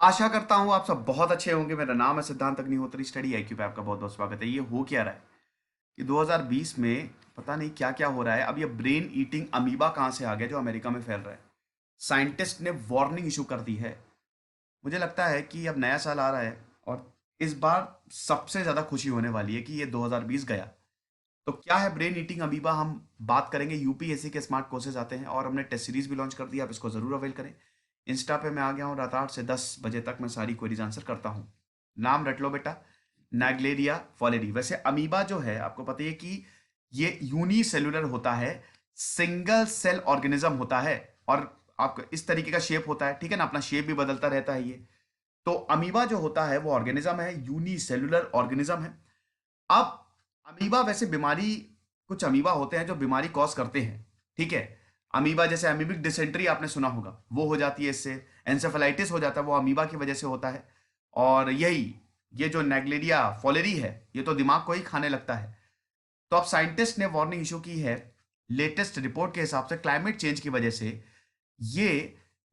आशा करता हूँ आप सब बहुत अच्छे होंगे। मेरा नाम है सिद्धांत अग्निहोत्री, स्टडी आईक्यू पे आपका बहुत बहुत स्वागत है। ये हो क्या रहा है कि 2020 में पता नहीं क्या क्या हो रहा है। अब ये ब्रेन ईटिंग अमीबा कहाँ से आ गया जो अमेरिका में फैल रहा है। साइंटिस्ट ने वार्निंग इशू कर दी है। मुझे लगता है कि अब नया साल आ रहा है और इस बार सबसे ज़्यादा खुशी होने वाली है कि ये 2020 गया। तो क्या है ब्रेन ईटिंग अमीबा, हम बात करेंगे। यूपीएससी के स्मार्ट कोर्सेज आते हैं और हमने टेस्ट सीरीज भी लॉन्च कर दिया। आप इसको ज़रूर अवेल करें। इंस्टा पे मैं आ गया हूँ, रात 8 से 10 बजे तक मैं सारी क्वेरीज आंसर करता हूँ। नाम रट लो बेटा, नाग्लेरिया फॉलेरी। वैसे अमीबा जो है आपको पता है कि ये यूनिसेलुलर होता है, सिंगल सेल ऑर्गेनिज्म होता है और आपका इस तरीके का शेप होता है, ठीक है ना। अपना शेप भी बदलता रहता है ये। तो अमीबा जो होता है वो ऑर्गेनिज्म है, यूनिसेलुलर ऑर्गेनिज्म है। अब अमीबा वैसे बीमारी, कुछ अमीबा होते हैं जो बीमारी कॉज करते हैं, ठीक है। अमीबा जैसे अमीबिक डिसेंट्री आपने सुना होगा, वो हो जाती है इससे। एंसेफेलाइटिस हो जाता है, वो अमीबा की वजह से होता है। और यही ये जो नेग्लेरिया फॉलेरी है, ये तो दिमाग को ही खाने लगता है। तो अब साइंटिस्ट ने वार्निंग इशू की है। लेटेस्ट रिपोर्ट के हिसाब से क्लाइमेट चेंज की वजह से ये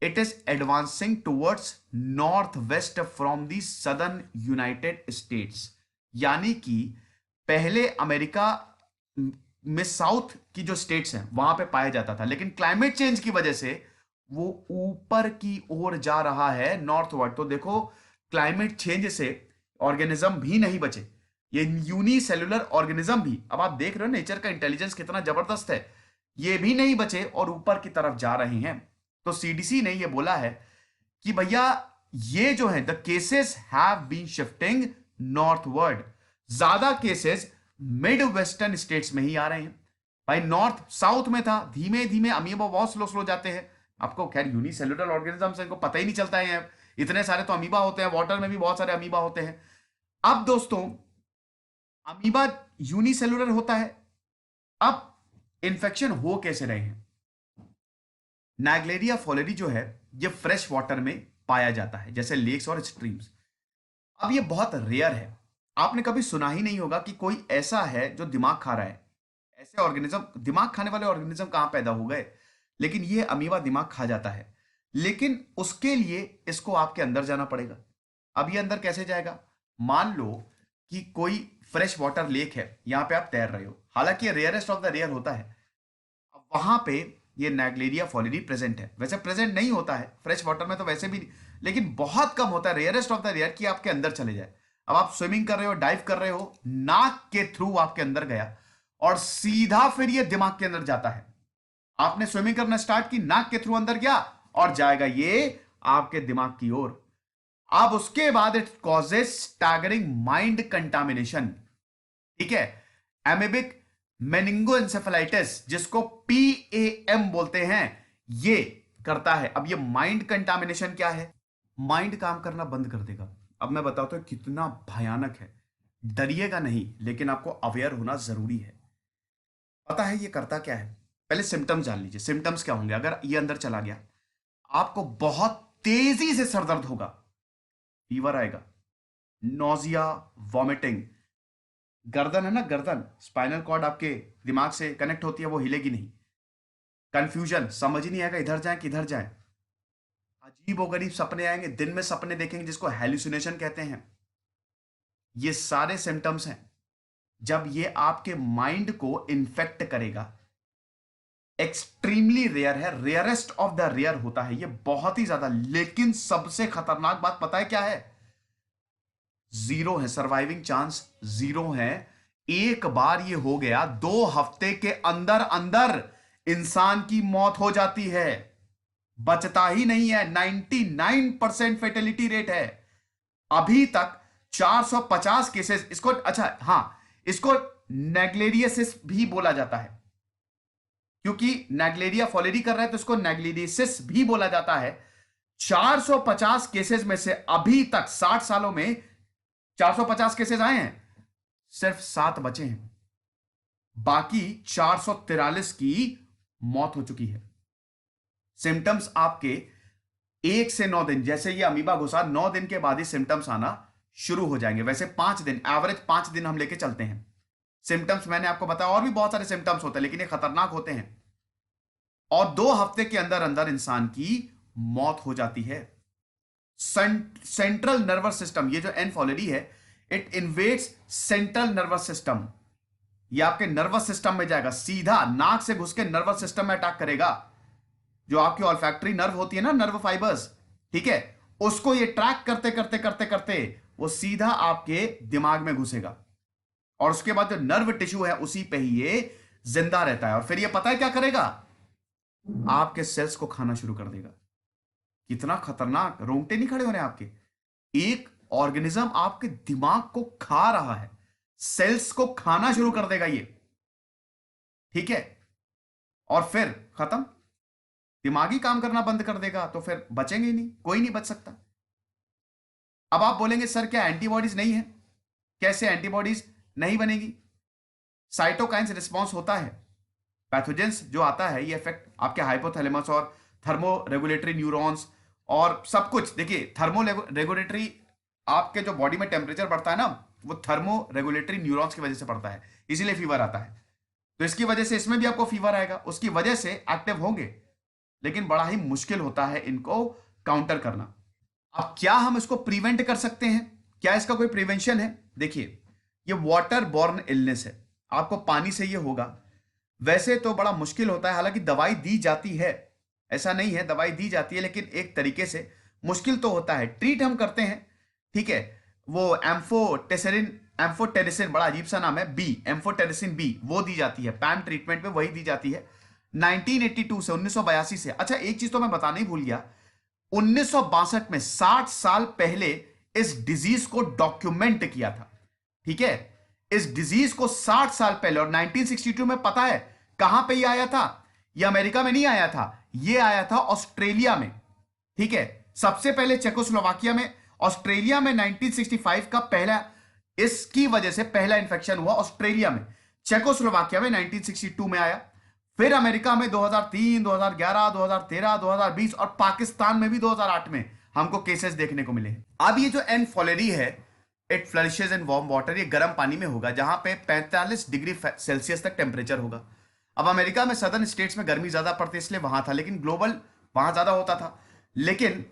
it is advancing towards north west from the southern United states. यानी कि पहले अमेरिका में साउथ की जो स्टेट्स हैं वहां पे पाया जाता था, लेकिन क्लाइमेट चेंज की वजह से वो ऊपर की ओर जा रहा है, नॉर्थवर्ड। तो देखो, क्लाइमेट चेंज से ऑर्गेनिज्म भी नहीं बचे, ये यूनिसेलुलर ऑर्गेनिज्म भी, अब आप देख रहे हो नेचर का इंटेलिजेंस कितना जबरदस्त है, ये भी नहीं बचे और ऊपर की तरफ जा रहे हैं। तो सीडीसी ने ये बोला है कि भैया ये जो है the cases have been shifting northward. ज्यादा केसेस मिड वेस्टर्न स्टेट्स में ही आ रहे हैं। भाई नॉर्थ साउथ में था, धीमे धीमे अमीबा बहुत स्लो स्लो जाते हैं। आपको खैर यूनिसेलुलर ऑर्गेनिजम्स इनको पता ही नहीं चलता है, इतने सारे तो अमीबा होते हैं, वाटर में भी बहुत सारे अमीबा होते हैं। अब दोस्तों, अमीबा यूनिसेलुलर होता है। अब इंफेक्शन हो कैसे रहे हैं। नाइग्लेरिया फॉलेरी जो है ये फ्रेश वाटर में पाया जाता है, जैसे लेक्स और स्ट्रीम्स। अब ये बहुत रेयर है। आपने कभी सुना ही नहीं होगा कि कोई ऐसा है जो दिमाग खा रहा है। ऐसे ऑर्गेनिज्म, दिमाग खाने वाले ऑर्गेनिज्म कहां पैदा हो गए। लेकिन ये अमीबा दिमाग खा जाता है, लेकिन उसके लिए इसको आपके अंदर जाना पड़ेगा। अब ये अंदर कैसे जाएगा। मान लो कि कोई फ्रेश वाटर लेक है, यहां पे आप तैर रहे हो, हालांकि ये रेयरेस्ट ऑफ द रेयर होता है। अब वहां पे ये नाइग्लेरिया फॉलिडी प्रेजेंट है। वैसे प्रेजेंट नहीं होता है फ्रेश वाटर में तो वैसे भी, लेकिन बहुत कम होता है, रेयरेस्ट ऑफ द रेयर, कि आपके अंदर चले जाए। अब आप स्विमिंग कर रहे हो, डाइव कर रहे हो, नाक के थ्रू आपके अंदर गया और सीधा फिर ये दिमाग के अंदर जाता है। आपने स्विमिंग करना स्टार्ट की, नाक के थ्रू अंदर गया और जाएगा ये आपके दिमाग की ओर। अब उसके बाद it causes staggering mind contamination, ठीक है। एमेबिक मेनिंगोएंसेफेलाइटिस, जिसको पीएएम बोलते हैं, ये करता है। अब ये माइंड कंटामिनेशन क्या है, माइंड काम करना बंद कर देगा। अब मैं बताता हूं कितना भयानक है। डरिएगा नहीं, लेकिन आपको अवेयर होना जरूरी है। पता है ये करता क्या है। पहले सिम्टम्स जान लीजिए। सिम्टम्स क्या होंगे अगर ये अंदर चला गया। आपको बहुत तेजी से सर दर्द होगा, फीवर आएगा, नोजिया, वॉमिटिंग। गर्दन है ना, गर्दन स्पाइनल कॉर्ड आपके दिमाग से कनेक्ट होती है, वो हिलेगी नहीं। कंफ्यूजन, समझ ही नहीं आएगा इधर जाए किधर जाए। अजीब गरीब सपने आएंगे, दिन में सपने देखेंगे जिसको हेलुसिनेशन कहते हैं। ये सारे सिम्टम्स हैं जब ये आपके माइंड को इन्फेक्ट करेगा। एक्सट्रीमली रेयर है, रेयरेस्ट ऑफ द रेयर होता है ये, बहुत ही ज्यादा। लेकिन सबसे खतरनाक बात पता है क्या है, जीरो है, सर्वाइविंग चांस जीरो है। एक बार ये हो गया, 2 हफ्ते के अंदर अंदर इंसान की मौत हो जाती है, बचता ही नहीं है। 99% फेटेलिटी रेट है। अभी तक 450 केसेस, इसको अच्छा हाँ, इसको नेग्लेरियसिस भी बोला जाता है, क्योंकि नेग्लेरिया फॉलेरी कर रहा है तो इसको नेग्लेरियसिस भी बोला जाता है। 450 केसेस में से अभी तक 60 सालों में 450 केसेस आए हैं, सिर्फ 7 बचे हैं। बाकी 443 की मौत हो चुकी है। सिम्टम्स आपके 1 से 9 दिन, जैसे ये अमीबा घुसा, 9 दिन के बाद ही सिम्टम्स आना शुरू हो जाएंगे। वैसे 5 दिन, एवरेज 5 दिन हम लेके चलते हैं। सिम्टम्स मैंने आपको बताया, और भी बहुत सारे सिम्टम्स होते हैं, लेकिन ये खतरनाक होते हैं। और 2 हफ्ते के अंदर अंदर इंसान की मौत हो जाती है। सेंट्रल नर्वस सिस्टम, ये जो एन फॉलेरी है, it invades central nervous system. ये आपके नर्वस सिस्टम में जाएगा, सीधा नाक से घुस के नर्वस सिस्टम में अटैक करेगा। जो आपकी ऑल्फैक्टरी नर्व होती है ना, नर्व फाइबर्स, ठीक है, उसको ये ट्रैक करते करते करते करते वो सीधा आपके दिमाग में घुसेगा, और उसके बाद जो नर्व टिश्यू है उसी पे ही ये जिंदा रहता है। और फिर ये पता है क्या करेगा, आपके सेल्स को खाना शुरू कर देगा। कितना खतरनाक, रोंगटे नहीं खड़े होने आपके। एक ऑर्गेनिज्म आपके दिमाग को खा रहा है, सेल्स को खाना शुरू कर देगा ये, ठीक है, और फिर खत्म, दिमागी काम करना बंद कर देगा, तो फिर बचेंगे ही नहीं, कोई नहीं बच सकता। अब आप बोलेंगे सर क्या एंटीबॉडीज नहीं है? कैसे एंटीबॉडीज नहीं बनेगी? साइटोकाइन्स रिस्पॉन्स होता है, पैथोजेंस जो आता है ये इफेक्ट आपके हाइपोथैलेमस और थर्मो रेगुलेटरी न्यूरॉन्स और सब कुछ। देखिए थर्मो रेगुलेटरी, आपके जो बॉडी में टेम्परेचर बढ़ता है ना, वो थर्मो रेगुलेटरी न्यूरॉन्स की वजह से बढ़ता है, इसीलिए फीवर आता है। तो इसकी वजह से इसमें भी आपको फीवर आएगा, उसकी वजह से एक्टिव होंगे, लेकिन बड़ा ही मुश्किल होता है इनको काउंटर करना। अब क्या हम इसको प्रिवेंट कर सकते हैं? क्या इसका कोई प्रिवेंशन है? देखिए ये वाटर बॉर्न इलनेस है, आपको पानी से ये होगा। वैसे तो बड़ा मुश्किल होता है, हालांकि दवाई दी जाती है, ऐसा नहीं है, दवाई दी जाती है, लेकिन एक तरीके से मुश्किल तो होता है। ट्रीट हम करते हैं, ठीक है, वो एम्फोटेरिसिन, बड़ा अजीब सा नाम है, बी, एम्फोटेरिसिन बी, वो दी जाती है पैम ट्रीटमेंट में, वही दी जाती है 1982 से, 1982 से। अच्छा एक चीज तो मैं बताना ही भूल गया, 1962 में, 60 साल पहले इस डिजीज को डॉक्यूमेंट किया था, ठीक है, इस डिजीज को 60 साल पहले। और 1962 में पता है कहां पे ये आया था? ये अमेरिका में नहीं आया था, ये आया था ऑस्ट्रेलिया में, ठीक है, सबसे पहले चेकोस्लोवाकिया में, ऑस्ट्रेलिया में 1965 का पहला, इसकी वजह से पहला इंफेक्शन हुआ ऑस्ट्रेलिया में। चेकोस्लोवाकिया में 1962 में आया, फिर अमेरिका में 2003, 2011, 2013, 2020 और पाकिस्तान में भी 2008 में हमको केसेस देखने को मिले हैं। अब ये जो एन फॉलेरी है, इट फ्लरिशेज इन वार्म वाटर, ये गर्म पानी में होगा जहां पे 45 डिग्री सेल्सियस तक टेम्परेचर होगा। अब अमेरिका में सदर्न स्टेट्स में गर्मी ज्यादा पड़ती है इसलिए वहां था, लेकिन ग्लोबल वहां ज्यादा होता था। लेकिन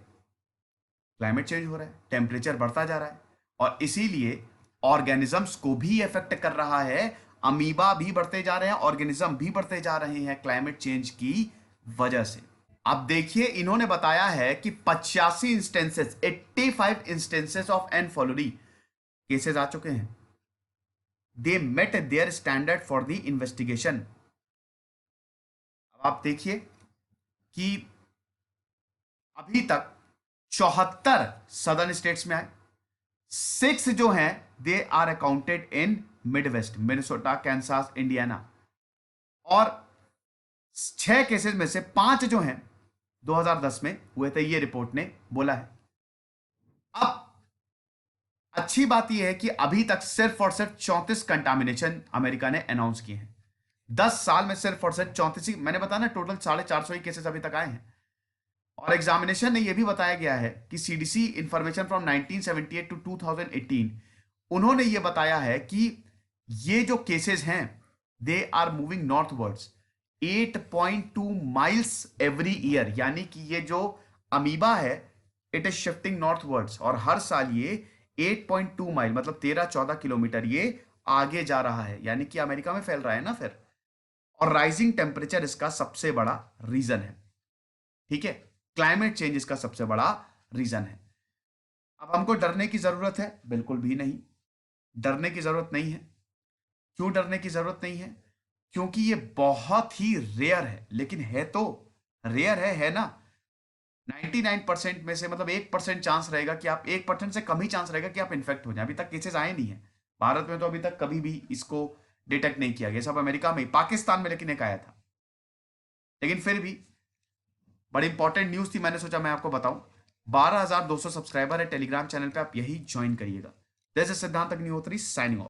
क्लाइमेट चेंज हो रहा है, टेम्परेचर बढ़ता जा रहा है, और इसीलिए ऑर्गेनिजम्स को भी इफेक्ट कर रहा है। अमीबा भी बढ़ते जा रहे हैं, ऑर्गेनिज्म भी बढ़ते जा रहे हैं क्लाइमेट चेंज की वजह से। अब देखिए इन्होंने बताया है कि 85 instances, 85 instances of an failure cases आ चुके हैं। They met their standard for the investigation. अब आप देखिए कि अभी तक 74 सदर्न स्टेट्स में आए, 6 जो हैं they are accounted in Midwest, Minnesota, Kansas, Indiana, और 6 केसेस में से 5 जो हैं 2010 में हुए थे, ये रिपोर्ट ने बोला है। अब अच्छी बात यह है कि अभी तक सिर्फ और सिर्फ 34 कंटामिनेशन अमेरिका ने अनाउंस किए हैं। 10 साल में सिर्फ और सिर्फ 34 ही, मैंने बताया ना, टोटल 450 ही केसेस अभी तक आए हैं। और एग्जामिनेशन ने यह भी बताया गया है कि सीडीसी इंफॉर्मेशन फ्रॉम 1978 टू 2018, उन्होंने यह बताया है कि ये जो केसेस हैं they are moving northwards 8.2 miles every year, यानी कि ये जो अमीबा है इट इज शिफ्टिंग नॉर्थवर्ड्स, और हर साल ये 8.2 माइल मतलब 13-14 किलोमीटर ये आगे जा रहा है, यानी कि अमेरिका में फैल रहा है ना फिर। और राइजिंग टेम्परेचर इसका सबसे बड़ा रीजन है, ठीक है, क्लाइमेट चेंज इसका सबसे बड़ा रीजन है। अब हमको डरने की जरूरत है? बिल्कुल भी नहीं, डरने की जरूरत नहीं है। क्यों डरने की जरूरत नहीं है? क्योंकि ये बहुत ही रेयर है, लेकिन है तो रेयर है ना। 99% में से मतलब 1% चांस रहेगा कि आप, 1% से कम ही चांस रहेगा कि आप इन्फेक्ट हो जाए। अभी तक केसेस आए नहीं है भारत में, तो अभी तक कभी भी इसको डिटेक्ट नहीं किया गया, सब अमेरिका में, पाकिस्तान में लेकिन एक आया था। लेकिन फिर भी बड़ी इंपॉर्टेंट न्यूज थी, मैंने सोचा मैं आपको बताऊं। 12,200 सब्सक्राइबर है टेलीग्राम चैनल पे, आप यही ज्वाइन करिएगा। दिस इज सिद्धांत अग्निहोत्री साइनिंग ऑफ।